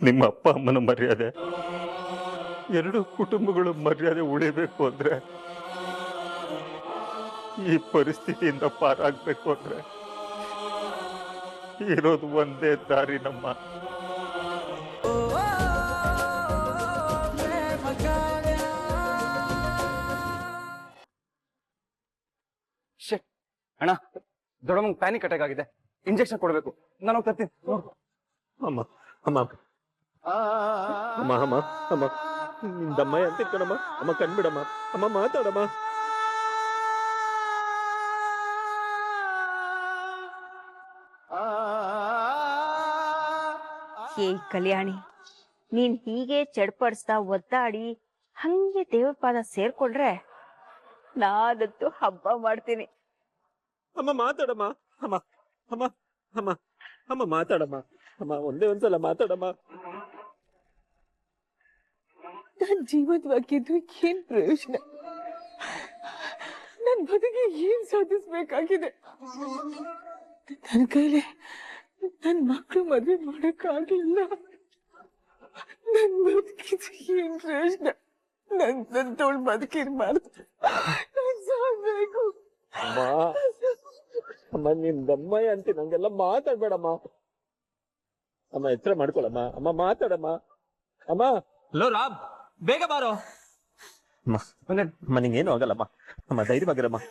ನಿಮ್ಮ ಅಪ್ಪ ಅಮ್ಮನ ಮರ್ಯಾದೆ, ಎರಡು ಕುಟುಂಬಗಳು ಮರ್ಯಾದೆ ಉಳಿಬೇಕು ಅಂದ್ರೆ, ಈ ಪರಿಸ್ಥಿತಿಯಿಂದ ಪಾರಾಗಬೇಕು ಅಂದ್ರೆ ಇರೋದು ಒಂದೇ ದಾರಿ ನಮ್ಮ. ಅಣ್ಣ, ದೊಡ್ಡಮ್ಮಂಗೆ ಪ್ಯಾನಿಕ್ ಅಟ್ಯಾಕ್ ಆಗಿದೆ, ಇಂಜೆಕ್ಷನ್ ಕೊಡ್ಬೇಕು. ನಾನು ಹೋಗಿ ತರ್ತೀನಿ. ಅಮ್ಮ ಅಮ್ಮ ಅಮ್ಮ ಅಮ್ಮ ಅಮ್ಮ ನಿಂದಮ್ಮ ಅಂತ ಕಣಮ್ಮ. ಅಮ್ಮ ಕಣ್ಬಿಡಮ್ಮ. ಅಮ್ಮ ಮಾತಾಡಮ್ಮ. ಏ ಕಲ್ಯಾಣಿ, ನೀನ್ ಹೀಗೆ ಚಡ್ಪಡಿಸ್ತಾ ಒದ್ದಾಡಿ ಹಂಗೆ ದೇವ್ರ ಪಾದ ಸೇರ್ಕೊಂಡ್ರೆ ನಾನಂತೂ ಹಬ್ಬ ಮಾಡ್ತೀನಿ. ಅಮ್ಮ ಮಾತಾಡಮ್ಮ. ಅಮ್ಮ ಅಮ್ಮ ಅಮ್ಮ ಅಮ್ಮ ಮಾತಾಡಮ್ಮ. ಅಮ್ಮ ಒಂದೇ ಒಂದ್ಸಲ ಮಾತಾಡಮ್ಮ. ನಾನ್ ಜೀವಂತವಾಗಿದ್ದು ಏನ್ ಪ್ರಯೋಜನ? ನನ್ ಬದುಕಿ ಏನ್ ಸಾಧಿಸ್ಬೇಕಾಗಿದೆ? ನನ್ ಕೈಲಿ ನನ್ ಮಕ್ಳು ಮದ್ವೆ ಮಾಡಕ್ಕಾಗಿಲ್ಲ. ನನ್ ಬದುಕಿದ್ದು ಏನ್ ಪ್ರಯೋಜನ? ನನ್ ತೋಳ್ ಬದುಕಿರ್ಬಾರ್ದು, ನಾನ್ ಸಾಯ್ಬೇಕು. ಅಮ್ಮ ಅಮ್ಮ ನಿಂದಮ್ಮಯ್ಯ ಅಂತ ನಂಗೆಲ್ಲ ಮಾತಾಡ್ಬೇಡಮ್ಮ. ಅಮ್ಮ ಎಚ್ಚರ ಮಾಡ್ಕೊಳಮ್ಮ. ಅಮ್ಮ ಮಾತಾಡಮ್ಮ. ಅಮ್ಮ ಲೋ ರಾಮ್, ಬೇಗ ಬಾರೋ. ಅಮ್ಮ ನಿಂಗೇನು ಆಗಲ್ಲಮ್ಮ. ಅಮ್ಮ ಧೈರ್ಯವಾಗಿರಮ್ಮ.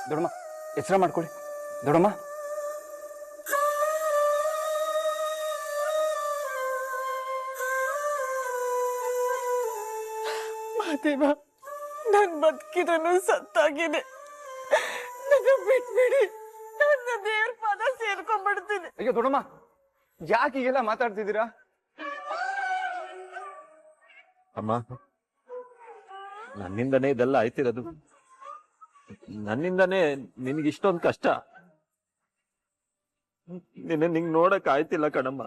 ದೊಡ್ಡಮ್ಮ, ಎಚ್ಚರ ಮಾಡ್ಕೊಳ್ಳಿ. ದೊಡ್ಡಮ್ಮ, ಮಾದೇವ, ನನ್ ಬದುಕಿದನು ಸತ್ತಾಗಿದೆ. ನನ್ನ ಬಿಟ್ಬಿಡಿ, ನನ್ನ ದೇವ್ರ ಪಾದ ಸೇರ್ಕೊಂಡ್ಬಿಡ್ತೀನಿ. ಅಯ್ಯೋ ದೊಡ್ಡಮ್ಮ, ಯಾಕೆ ಈಗೆಲ್ಲ ಮಾತಾಡ್ತಿದ್ದೀರಾ? ಅಮ್ಮ ನನ್ನಿಂದನೇ ಇದೆಲ್ಲ ಆಯ್ತಿರೋದು. ನನ್ನಿಂದನೇ ನಿನ್ಗೆ ಇಷ್ಟೊಂದು ಕಷ್ಟ. ನಿಂಗ್ ನೋಡಕ್ ಆಯ್ತಿಲ್ಲ ಕಣಮ್ಮ.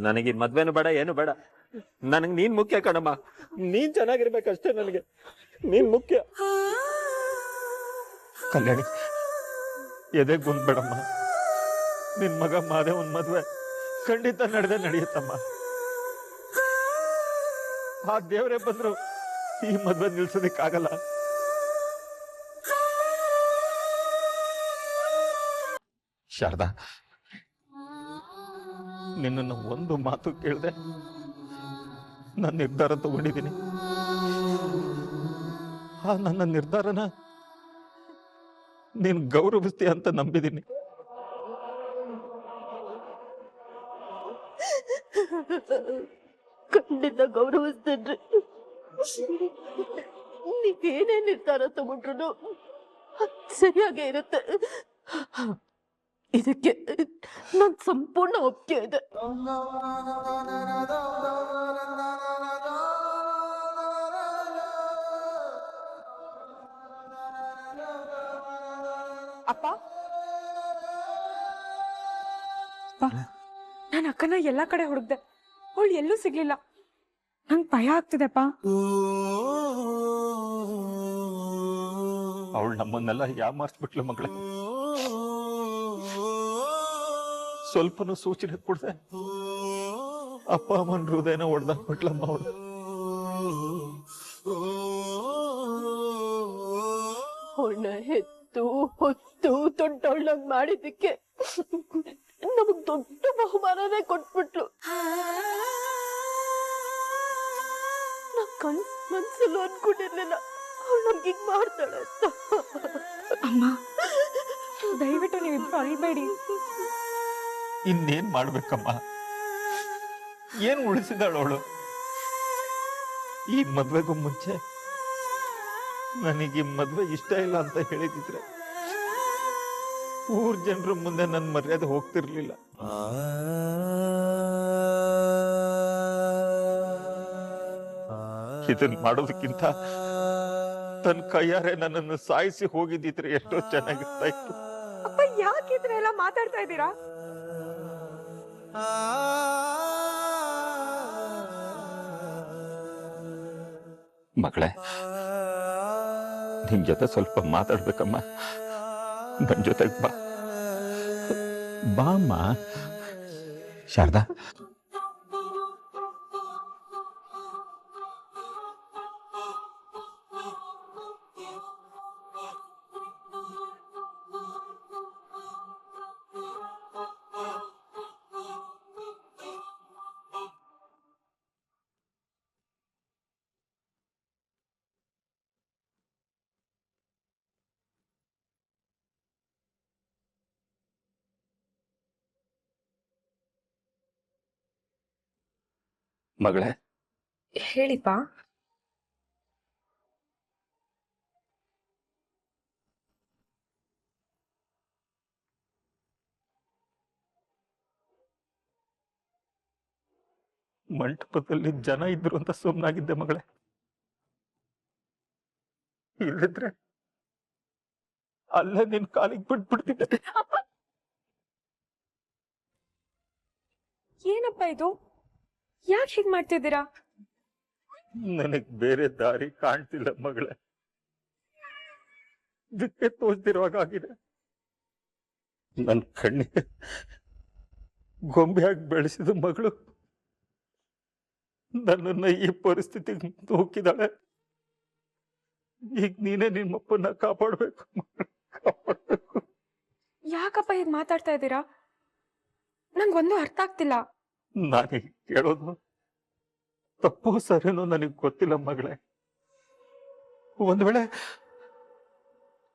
ನನಗೆ ಮದ್ವೆನು ಬೇಡ, ಏನು ಬೇಡ. ನನಗ್ ನೀನ್ ಮುಖ್ಯ ಕಣಮ್ಮ. ನೀನ್ ಚೆನ್ನಾಗಿರ್ಬೇಕಷ್ಟೇ ನನಗೆ. ನೀನ್ ಮುಖ್ಯ. ಕಲ್ಯಾಣಿ, ಎದೆಗ್ ಬಂದ್ಬೇಡಮ್ಮ. ನಿನ್ ಮಗ ಮಾದೇವನ್ ಮದ್ವೆ ಖಂಡಿತ ನಡೆಯುತ್ತಮ್ಮ. ಆ ದೇವರೇ ಬಂದ್ರು ಈ ಮದ್ವೆ ನಿಲ್ಸೋದಿಕ್ಕಾಗಲ್ಲ. ಶಾರದಾ, ನಿನ್ನನ್ನು ಒಂದು ಮಾತು ಕೇಳಿದೆ ನಾನು ನಿರ್ಧಾರ ತಗೊಂಡಿದ್ದೀನಿ. ಆ ನನ್ನ ನಿರ್ಧಾರನ ನೀನು ಗೌರವಿಸ್ತೀಯ ಅಂತ ನಂಬಿದ್ದೀನಿ. ಖಂಡಿತ ಗೌರವಿಸ್ತೇನ್ರಿ. ನೀವೇನೇ ನಿರ್ಧಾರ ತಗೊಂಡ್ರು ಸರಿಯಾಗೇ ಇರುತ್ತೆ. ಇದಕ್ಕೆ ನನ್ ಸಂಪೂರ್ಣ ಒಪ್ಪಿಗೆ ಇದೆ. ಅಪ್ಪ, ನಾನು ಅಕ್ಕನ ಎಲ್ಲಾ ಕಡೆ ಹುಡುಕ್ದೆ, ಅವಳು ಎಲ್ಲೂ ಸಿಗ್ಲಿಲ್ಲ. ನಂಗೆ ಭಯ ಆಗ್ತಿದೆಪ್ಪ. ಅವಳು ನಮ್ಮನ್ನೆಲ್ಲ ಯಾಮಾರಿಸ್ಬಿಟ್ಲು ಮಗಳೇ. ಸ್ವಲ್ಪನೂ ಸೂಚನೆ ಕೊಡ್ದೆ ಅಪ್ಪ ಅಮ್ಮನ ಹೃದಯನ ಹೊಡೆದಾಕ್ಬಿಟ್ಲಮ್ಮ ಅವಳು. ಅವಳನ್ನ ಹೆತ್ತು ಹೊತ್ತು ದೊಡ್ಡವಳನ್ನ ಮಾಡಿದ್ದಕ್ಕೆ ನಮಗ್ ದೊಡ್ಡ ಬಹುಮಾನನೇ ಕೊಟ್ಬಿಟ್ಲು. ನಾ ಮನ್ಸಲ್ಲೂ ಅನ್ಕೊಂಡಿರ್ಲಿಲ್ಲ ಅವಳು ನಮ್ಗೆ ಹಿಂಗ್ ಮಾಡ್ತಾಳೆ ಅಂತ. ಅಮ್ಮ, ದಯವಿಟ್ಟು ನೀವಿಬ್ರು ಅಳ್ಬೇಡಿ. ಇನ್ನೇನ್ ಮಾಡ್ಬೇಕಮ್ಮ? ಏನ್ ಉಳಿಸಿದಾಳು ಅವಳು? ಈ ಮದ್ವೆಗೂ ಮುಂಚೆ ನನಗೆ ಈ ಮದ್ವೆ ಇಷ್ಟ ಇಲ್ಲ ಅಂತ ಹೇಳಿದಿದ್ರೆ ಊರ್ ಜನರ ಮುಂದೆ ನನ್ನ ಮರ್ಯಾದೆ ಹೋಗ್ತಿರ್ಲಿಲ್ಲ. ಇದನ್ ಮಾಡೋದಕ್ಕಿಂತ ತನ್ನ ಕೈಯಾರೆ ನನ್ನನ್ನು ಸಾಯಿಸಿ ಹೋಗಿದ್ದಿದ್ರೆ ಎಷ್ಟೋ ಚೆನ್ನಾಗಿರ್ತಾ ಇತ್ತು. ಅಪ್ಪ ಯಾಕೆ ಇದ್ರ ಎಲ್ಲ ಮಾತಾಡ್ತಾ ಇದ್ದೀರಾ? ಮಗಳೇ, ನಿನ್ ಜೊತೆ ಸ್ವಲ್ಪ ಮಾತಾಡ್ಬೇಕಮ್ಮ. ನನ್ ಜೊತೆಗೆ ಬಾ. ಬಾಮ್ಮ. ಶಾರದಾ, ಮಗಳೇ, ಹೇಳಿಪ್ಪ. ಮಂಟಪದಲ್ಲಿ ಜನ ಇದ್ರು ಅಂತ ಸುಮ್ಮನಾಗಿದ್ದೆ ಮಗಳೇ. ಇಲ್ಲಿದ್ರೆ ಅಲ್ಲೇ ನಿನ್ ಕಾಲಿಗೆ ಬಿಟ್ಬಿಡ್ತಿದ್ದೆ. ಏನಪ್ಪ ಇದು? ಯಾಕೆ ಹೀಗ್ ಮಾಡ್ತಿದ್ದೀರಾ? ನನಗ್ ಬೇರೆ ದಾರಿ ಕಾಣ್ತಿಲ್ಲ ಮಗಳೇ. ದಿಕ್ಕೆ ತೋಚ್ತಿರುವಾಗ ಆಗಿದೆ. ನನ್ ಕಣ್ಣಿಗೆ ಗೊಂಬೆಯಾಗಿ ಬೆಳೆಸಿದ ಮಗಳು ನನ್ನನ್ನ ಈ ಪರಿಸ್ಥಿತಿಗೆ ನೂಕಿದಾಳೆ. ಈಗ ನೀನೇ ನಿಮ್ಮಪ್ಪನ್ನ ಕಾಪಾಡ್ಬೇಕು. ಯಾಕಪ್ಪ ಹೀಗ್ ಮಾತಾಡ್ತಾ ಇದ್ದೀರಾ? ನಂಗೊಂದು ಅರ್ಥ ಆಗ್ತಿಲ್ಲ. ನಾನೀಗ ಕೇಳೋದು ತಪ್ಪು ಸರಿನೋ ನನಗ್ ಗೊತ್ತಿಲ್ಲ ಮಗಳೇ. ಒಂದ್ ವೇಳೆ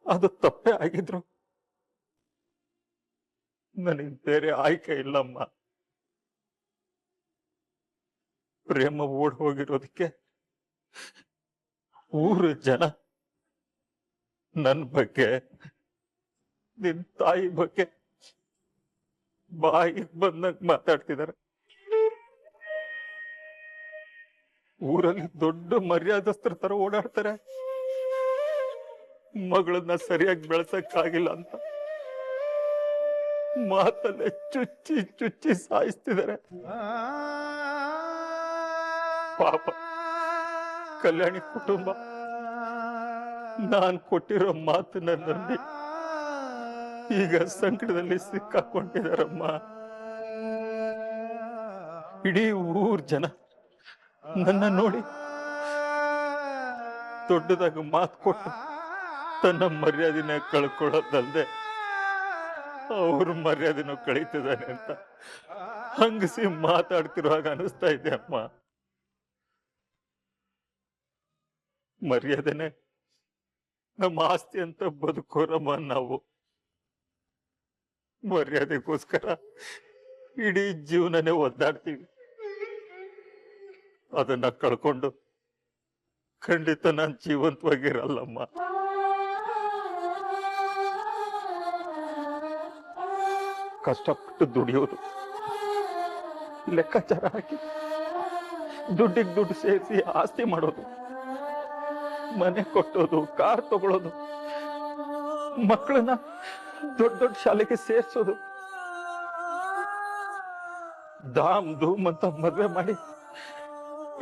ಅದು ತಪ್ಪೇ ಆಗಿದ್ರು ನನಗ್ ಬೇರೆ ಆಯ್ಕೆ ಇಲ್ಲಮ್ಮ. ಪ್ರೇಮ ಓಡ್ ಹೋಗಿರೋದಕ್ಕೆ ಊರು ಜನ ನನ್ ಬಗ್ಗೆ, ನಿನ್ ತಾಯಿ ಬಗ್ಗೆ ಬಾಯಿಗೆ ಬಂದಂಗ್ ಮಾತಾಡ್ತಿದಾರೆ. ಊರಲ್ಲಿ ದೊಡ್ಡ ಮರ್ಯಾದಸ್ತರ ತರ ಓಡಾಡ್ತಾರೆ. ಮಗಳನ್ನ ಸರಿಯಾಗಿ ಬೆಳೆಸಕ್ಕಾಗಿಲ್ಲ ಅಂತ ಮಾತಲ್ಲೇ ಚುಚ್ಚಿ ಚುಚ್ಚಿ ಸಾಯಿಸ್ತಿದ್ದಾರೆ. ಪಾಪ ಕಲ್ಯಾಣಿ ಕುಟುಂಬ ನಾನ್ ಕೊಟ್ಟಿರೋ ಮಾತನ್ನ ನಂಬಿ ಈಗ ಸಂಕಟದಲ್ಲಿ ಸಿಕ್ಕಾಕೊಂಡಿದಾರಮ್ಮ. ಇಡೀ ಊರ್ ಜನ ನನ್ನ ನೋಡಿ ದೊಡ್ಡದಾಗಿ ಮಾತು ಕೊಟ್ಟು ತನ್ನ ಮರ್ಯಾದೆನ ಕಳ್ಕೊಳ್ಳೋದಲ್ದೆ ಅವ್ರ ಮರ್ಯಾದೆನೂ ಕಳೀತಿದ್ದಾನೆ ಅಂತ ಹಂಗಸಿ ಮಾತಾಡ್ತಿರುವಾಗ ಅನಿಸ್ತಾ ಇದೆ ಅಮ್ಮ. ಮರ್ಯಾದೆನೆ ನಮ್ಮ ಆಸ್ತಿ ಅಂತ ಬದುಕೋರಮ್ಮ ನಾವು. ಮರ್ಯಾದೆಗೋಸ್ಕರ ಇಡೀ ಜೀವನನೇ ಒದ್ದಾಡ್ತೀವಿ. ಅದನ್ನ ಕಳ್ಕೊಂಡು ಖಂಡಿತ ನಾನು ಜೀವಂತವಾಗಿರಲ್ಲಮ್ಮ. ಕಷ್ಟಪಟ್ಟು ದುಡಿಯೋದು, ಲೆಕ್ಕಾಚಾರ ಹಾಕಿ ದುಡ್ಡಿಗೆ ದುಡ್ಡು ಸೇರಿಸಿ ಆಸ್ತಿ ಮಾಡೋದು, ಮನೆ ಕೊಟ್ಟೋದು, ಕಾರ್ ತಗೊಳ್ಳೋದು, ಮಕ್ಕಳನ್ನ ದೊಡ್ಡ ದೊಡ್ಡ ಶಾಲೆಗೆ ಸೇರ್ಸೋದು, ಧಾಮ್ ಧೂಮ್ ಅಂತ ಮದ್ವೆ ಮಾಡಿ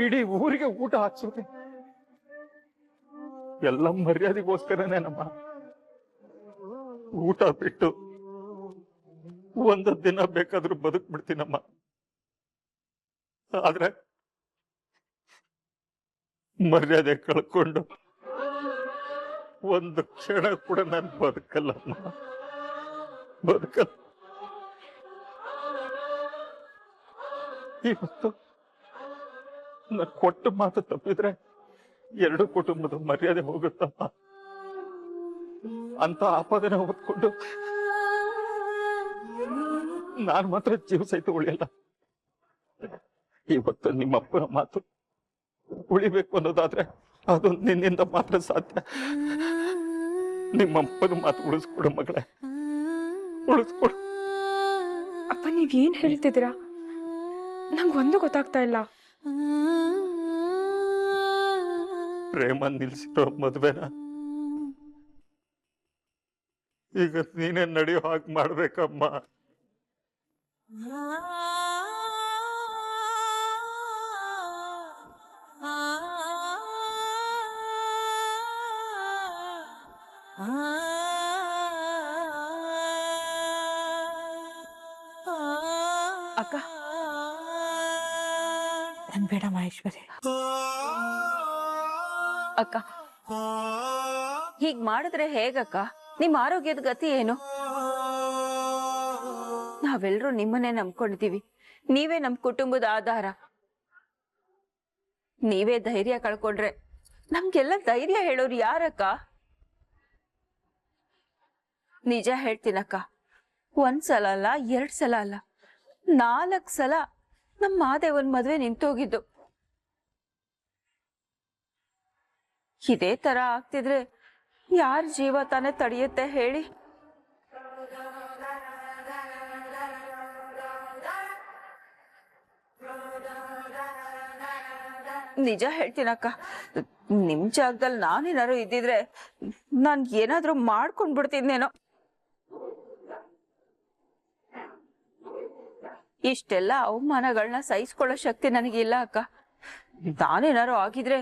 ಇಡೀ ಊರಿಗೆ ಊಟ ಹಾಕ್ಸೋದು ಎಲ್ಲ ಮರ್ಯಾದೆಗೋಸ್ಕರನೇ ನಮ್ಮ. ಊಟ ಬಿಟ್ಟು ಒಂದು ದಿನ ಬೇಕಾದ್ರೂ ಬದುಕ್ಬಿಡ್ತೀನಮ್ಮ. ಆದ್ರೆ ಮರ್ಯಾದೆ ಕಳ್ಕೊಂಡು ಒಂದು ಕ್ಷಣ ಕೂಡ ನಾನು ಬದುಕಲ್ಲಮ್ಮ, ಬದುಕಲ್ಲ. ಇವತ್ತು ನಾನು ಕೊಟ್ಟ ಮಾತು ತಪ್ಪಿದ್ರೆ ಎರಡು ಕುಟುಂಬದ ಮರ್ಯಾದೆ ಹೋಗುತ್ತಮ್ಮ. ಅಂತ ಆಪಾದನೆ ಹೊತ್ಕೊಂಡು ನಾನ್ ಮಾತ್ರ ಜೀವ ಸಹಿತ ಉಳಿಯಲ್ಲ. ಇವತ್ತು ನಿಮ್ಮಪ್ಪನ ಮಾತು ಉಳಿಬೇಕು ಅನ್ನೋದಾದ್ರೆ ಅದು ನಿನ್ನಿಂದ ಮಾತ್ರ ಸಾಧ್ಯ. ನಿಮ್ಮಪ್ಪನ ಮಾತು ಉಳಿಸ್ಕೊಡು ಮಗಳೇ. ಉಳಿಸ್ಕೊಡು. ಅಪ್ಪ ನೀವೇನ್ ಹೇಳ್ತಿದ್ದೀರಾ? ನಂಗೊಂದು ಗೊತ್ತಾಗ್ತಾ ಇಲ್ಲ. ಪ್ರೇಮ ನಿಲ್ಸಿರೋ ಮದ್ವೆನ ಈಗ ನೀನೇ ನಡೆಯೋ ಹಾಗೆ ಮಾಡ್ಬೇಕಮ್ಮ. ಅಕ್ಕ ಬೇಡ ಮಹೇಶ್ವರಿ. ಅಕ್ಕ ಹೀಗ್ ಮಾಡಿದ್ರೆ ಹೇಗಕ್ಕ? ನಿಮ್ ಆರೋಗ್ಯದ ಗತಿ ಏನು? ನಾವೆಲ್ಲರೂ ನಿಮ್ಮನ್ನೇ ನಂಬ್ಕೊಂಡಿದೀವಿ. ನೀವೇ ನಮ್ ಕುಟುಂಬದ ಆಧಾರ. ನೀವೇ ಧೈರ್ಯ ಕಳ್ಕೊಂಡ್ರೆ ನಮ್ಗೆಲ್ಲ ಧೈರ್ಯ ಹೇಳೋರು ಯಾರಕ್ಕ? ನಿಜ ಹೇಳ್ತೀನಕ್ಕ, ಒಂದ್ಸಲ ಅಲ್ಲ, 2 ಸಲ ಅಲ್ಲ, 4 ಸಲ ನಮ್ಮ ಮಾದೇವನ್ ಮದ್ವೆ ನಿಂತೋಗಿದ್ದು. ಇದೇ ತರ ಆಗ್ತಿದ್ರೆ ಯಾರ ಜೀವ ತಾನೇ ತಡೆಯುತ್ತೆ ಹೇಳಿ? ನಿಜ ಹೇಳ್ತೀನಕ್ಕ, ನಿಮ್ ಜಾಗದಲ್ಲಿ ನಾನೇನಾದ್ರು ಇದ್ದಿದ್ರೆ ನಾನ್ ಏನಾದ್ರೂ ಮಾಡ್ಕೊಂಡ್ ಬಿಡ್ತಿದ್ನೇನೋ. ಇಷ್ಟೆಲ್ಲ ಅವಮಾನಗಳನ್ನ ಸಹಿಸ್ಕೊಳ್ಳೋ ಶಕ್ತಿ ನನಗಿಲ್ಲ ಅಕ್ಕ. ನಾನೇನಾರು ಆಗಿದ್ರೆ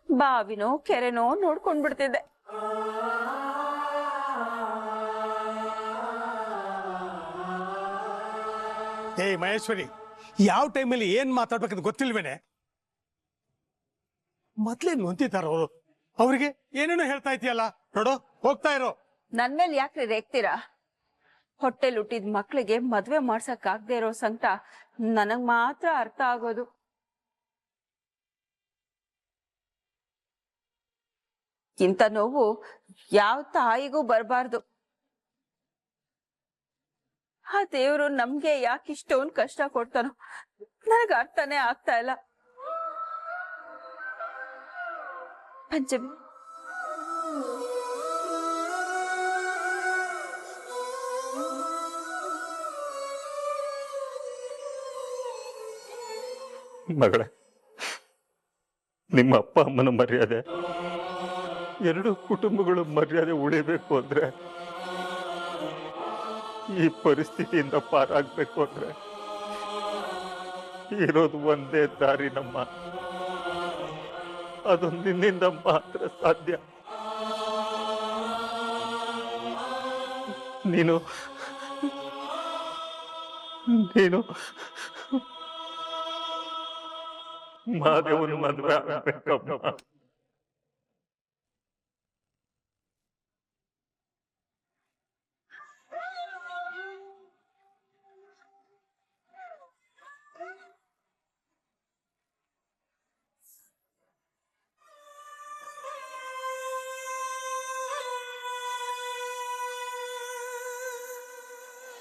ಬಾವಿನೋ ಕೆರೆನೋ ನೋಡ್ಕೊಂಡ್ ಬಿಡ್ತಿದ್ದೆ. ಏಯ್ ಮಹೇಶ್ವರಿ, ಯಾವ ಟೈಮಲ್ಲಿ ಏನ್ ಮಾತಾಡ್ಬೇಕಂತ ಗೊತ್ತಿಲ್ವೇನೆ? ಮೊದ್ಲೇ ನೊಂತಿದ್ದಾರ ಅವರು, ಅವ್ರಿಗೆ ಏನೇನೋ ಹೇಳ್ತಾ ಇದೆಯಲ್ಲ. ನೋಡು, ಹೋಗ್ತಾ ಇರೋ. ನನ್ ಮೇಲೆ ಯಾಕ್ರಿ ರೇಗ್ತೀರಾ? ಹೊಟ್ಟೆಲ್ ಹುಟ್ಟಿದ ಮಕ್ಳಿಗೆ ಮದ್ವೆ ಮಾಡ್ಸಕ್ ಆಗದೆ ಇರೋ ಸಂಕಟ ನನಗ್ ಮಾತ್ರ ಅರ್ಥ ಆಗೋದು. ಇಂಥ ನೋವು ಯಾವ ತಾಯಿಗೂ ಬರಬಾರ್ದು. ಆ ದೇವ್ರು ನಮ್ಗೆ ಯಾಕಿಷ್ಟೊಂದು ಕಷ್ಟ ಕೊಡ್ತಾನೋ ನನಗ ಅರ್ಥನೇ ಆಗ್ತಾ ಇಲ್ಲ. ಪಂಚಮಿ, ಮಗಳೇ, ನಿಮ್ಮ ಅಪ್ಪ ಅಮ್ಮನ ಮರ್ಯಾದೆ, 2 ಕುಟುಂಬಗಳು ಮರ್ಯಾದೆ ಉಳಿಬೇಕು ಅಂದ್ರೆ, ಈ ಪರಿಸ್ಥಿತಿಯಿಂದ ಪಾರಾಗಬೇಕು ಅಂದ್ರೆ ಇರೋದು ಒಂದೇ ದಾರಿ ನಮ್ಮ. ಅದು ನಿನ್ನಿಂದ ಮಾತ್ರ ಸಾಧ್ಯ. ನೀನು ಮಾದೇವನ ಮದುವೆ ಆಗ್ಬೇಕಮ್ಮ.